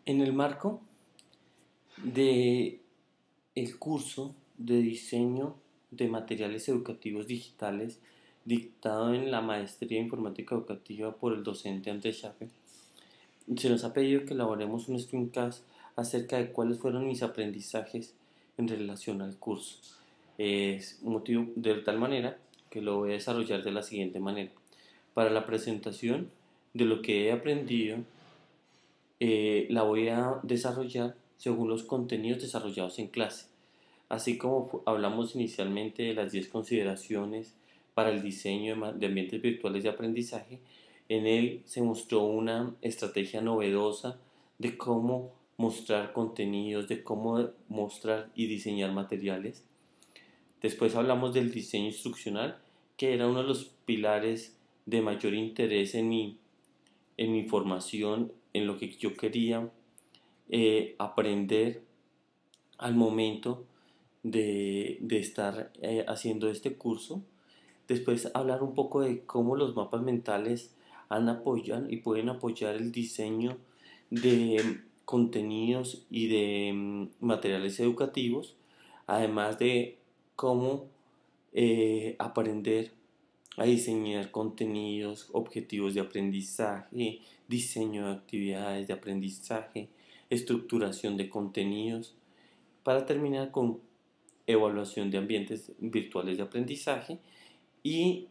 En el marco de el curso de diseño de materiales educativos digitales dictado en la Maestría en Informática Educativa por el docente Andrés Schaffer, se nos ha pedido que elaboremos un screencast acerca de cuáles fueron mis aprendizajes en relación al curso. Es motivo de tal manera que lo voy a desarrollar de la siguiente manera. Para la presentación de lo que he aprendido, la voy a desarrollar según los contenidos desarrollados en clase. Así como hablamos inicialmente de las 10 consideraciones para el diseño de ambientes virtuales de aprendizaje, en él se mostró una estrategia novedosa de cómo mostrar contenidos, de cómo mostrar y diseñar materiales. Después hablamos del diseño instruccional, que era uno de los pilares de mayor interés en mi formación, en lo que yo quería aprender al momento de estar haciendo este curso. Después hablar un poco de cómo los mapas mentales apoyan y pueden apoyar el diseño de contenidos y de materiales educativos, además de cómo aprender a diseñar contenidos, objetivos de aprendizaje, diseño de actividades de aprendizaje, estructuración de contenidos, para terminar con evaluación de ambientes virtuales de aprendizaje y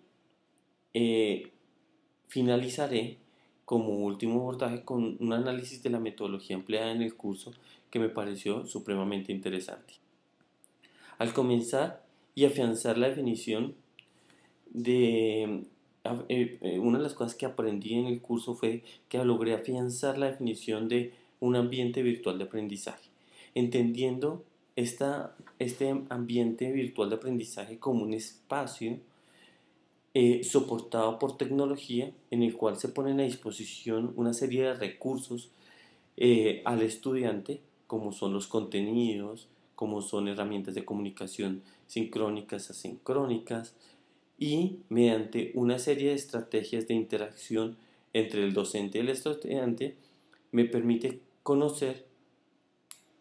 eh, finalizaré como último abordaje con un análisis de la metodología empleada en el curso que me pareció supremamente interesante. Al comenzar y afianzar la definición de una de las cosas que aprendí en el curso fue que logré afianzar la definición de un ambiente virtual de aprendizaje, entendiendo este ambiente virtual de aprendizaje como un espacio soportado por tecnología en el cual se ponen a disposición una serie de recursos al estudiante, como son los contenidos, como son herramientas de comunicación sincrónicas, asincrónicas, y mediante una serie de estrategias de interacción entre el docente y el estudiante me permite conocer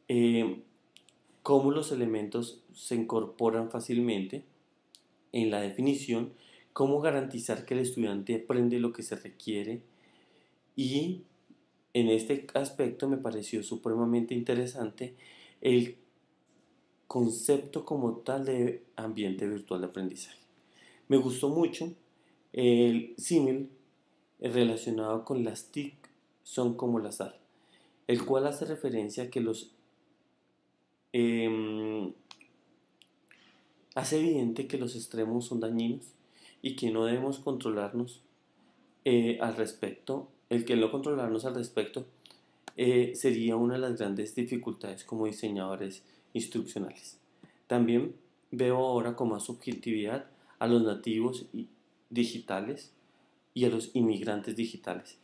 eh, cómo los elementos se incorporan fácilmente en la definición, cómo garantizar que el estudiante aprende lo que se requiere, y en este aspecto me pareció supremamente interesante el concepto como tal de ambiente virtual de aprendizaje. Me gustó mucho el símil relacionado con las TIC son como la sal, el cual hace referencia a que eh, hace evidente que los extremos son dañinos y que no debemos controlarnos al respecto. El que no controlarnos al respecto sería una de las grandes dificultades como diseñadores instruccionales. También veo ahora con más objetividad a los nativos digitales y a los inmigrantes digitales,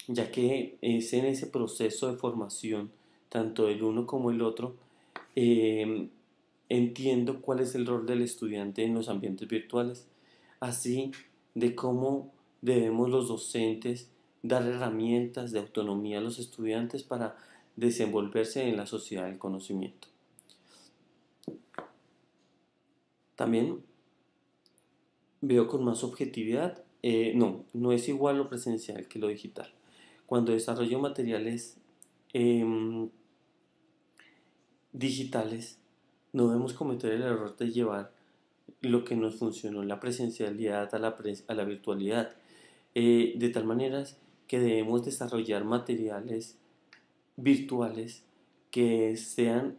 ya que es en ese proceso de formación, tanto el uno como el otro, eh, entiendo cuál es el rol del estudiante en los ambientes virtuales, así de cómo debemos los docentes dar herramientas de autonomía a los estudiantes para desenvolverse en la sociedad del conocimiento. También veo con más objetividad, no es igual lo presencial que lo digital. Cuando desarrollo materiales eh, digitales, no debemos cometer el error de llevar lo que nos funcionó en la presencialidad a la virtualidad, de tal manera que debemos desarrollar materiales virtuales que sean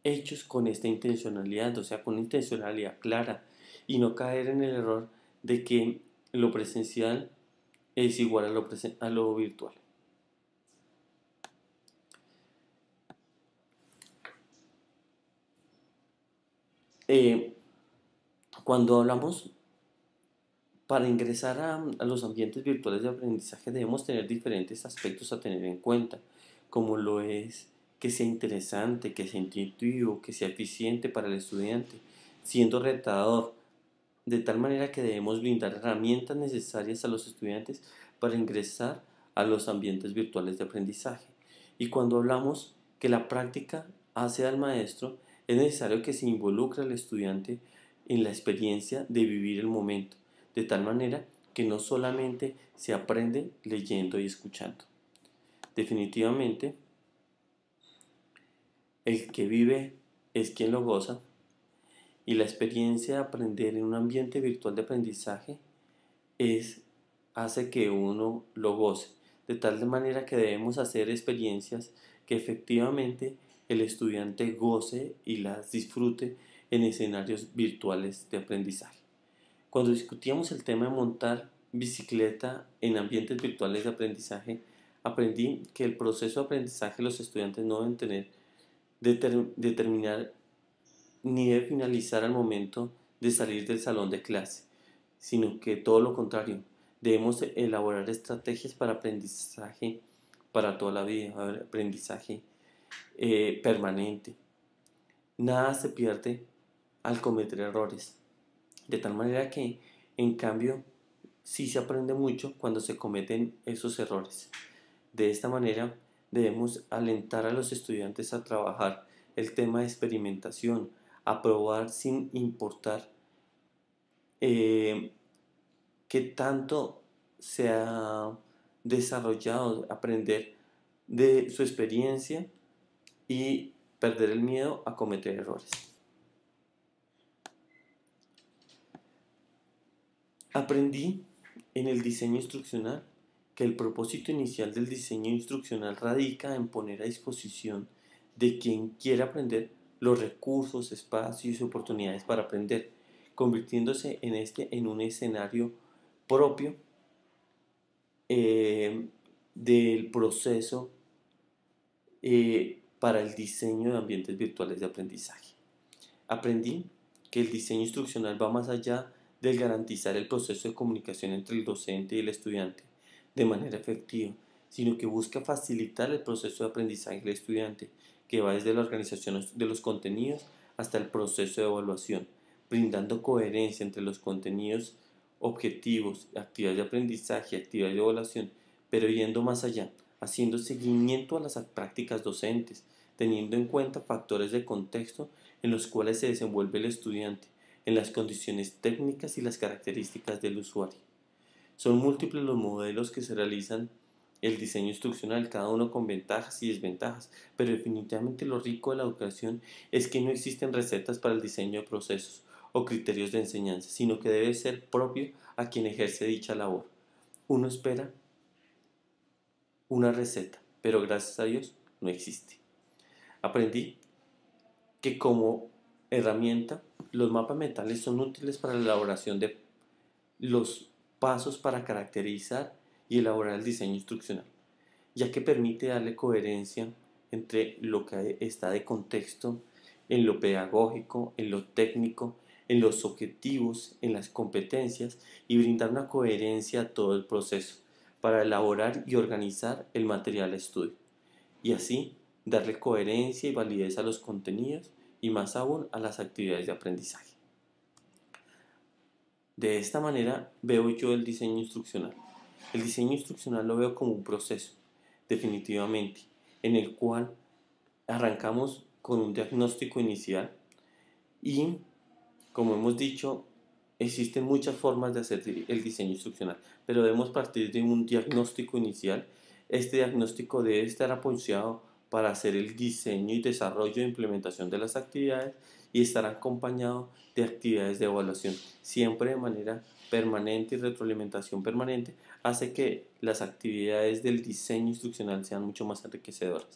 hechos con esta intencionalidad, o sea, con una intencionalidad clara, y no caer en el error de que lo presencial es igual a lo virtual. Eh, Cuando hablamos para ingresar a los ambientes virtuales de aprendizaje debemos tener diferentes aspectos a tener en cuenta, como lo es que sea interesante, que sea intuitivo, que sea eficiente para el estudiante, siendo retador, de tal manera que debemos brindar herramientas necesarias a los estudiantes para ingresar a los ambientes virtuales de aprendizaje. Y cuando hablamos que la práctica hace al maestro, es necesario que se involucre al estudiante en la experiencia de vivir el momento, de tal manera que no solamente se aprende leyendo y escuchando. Definitivamente, el que vive es quien lo goza, y la experiencia de aprender en un ambiente virtual de aprendizaje hace que uno lo goce, de tal manera que debemos hacer experiencias que efectivamente el estudiante goce y las disfrute en escenarios virtuales de aprendizaje. Cuando discutíamos el tema de montar bicicleta en ambientes virtuales de aprendizaje, aprendí que el proceso de aprendizaje los estudiantes no deben determinar ni debe finalizar al momento de salir del salón de clase, sino que todo lo contrario, debemos elaborar estrategias para aprendizaje para toda la vida, aprendizaje permanente. Nada se pierde al cometer errores, de tal manera que, en cambio, sí se aprende mucho cuando se cometen esos errores. De esta manera, debemos alentar a los estudiantes a trabajar el tema de experimentación, a probar sin importar qué tanto se ha desarrollado, aprender de su experiencia y perder el miedo a cometer errores. Aprendí en el diseño instruccional que el propósito inicial del diseño instruccional radica en poner a disposición de quien quiera aprender los recursos, espacios y oportunidades para aprender, convirtiéndose en un escenario propio del proceso para el diseño de ambientes virtuales de aprendizaje. Aprendí que el diseño instruccional va más allá del garantizar el proceso de comunicación entre el docente y el estudiante de manera efectiva, sino que busca facilitar el proceso de aprendizaje del estudiante, que va desde la organización de los contenidos hasta el proceso de evaluación, brindando coherencia entre los contenidos, objetivos, actividades de aprendizaje y actividades de evaluación, pero yendo más allá, haciendo seguimiento a las prácticas docentes, teniendo en cuenta factores de contexto en los cuales se desenvuelve el estudiante, en las condiciones técnicas y las características del usuario. Son múltiples los modelos que se realizan el diseño instruccional, cada uno con ventajas y desventajas, pero definitivamente lo rico de la educación es que no existen recetas para el diseño de procesos o criterios de enseñanza, sino que debe ser propio a quien ejerce dicha labor. Uno espera una receta, pero gracias a Dios no existe. Aprendí que como herramienta los mapas mentales son útiles para la elaboración de los pasos para caracterizar y elaborar el diseño instruccional, ya que permite darle coherencia entre lo que está de contexto, en lo pedagógico, en lo técnico, en los objetivos, en las competencias y brindar una coherencia a todo el proceso para elaborar y organizar el material de estudio y así darle coherencia y validez a los contenidos y más aún a las actividades de aprendizaje. De esta manera veo yo el diseño instruccional. El diseño instruccional lo veo como un proceso, definitivamente, en el cual arrancamos con un diagnóstico inicial y, como hemos dicho, existen muchas formas de hacer el diseño instruccional, pero debemos partir de un diagnóstico inicial. Este diagnóstico debe estar apoyado para hacer el diseño y desarrollo e implementación de las actividades y estar acompañado de actividades de evaluación, siempre de manera permanente y retroalimentación permanente hace que las actividades del diseño instruccional sean mucho más enriquecedoras.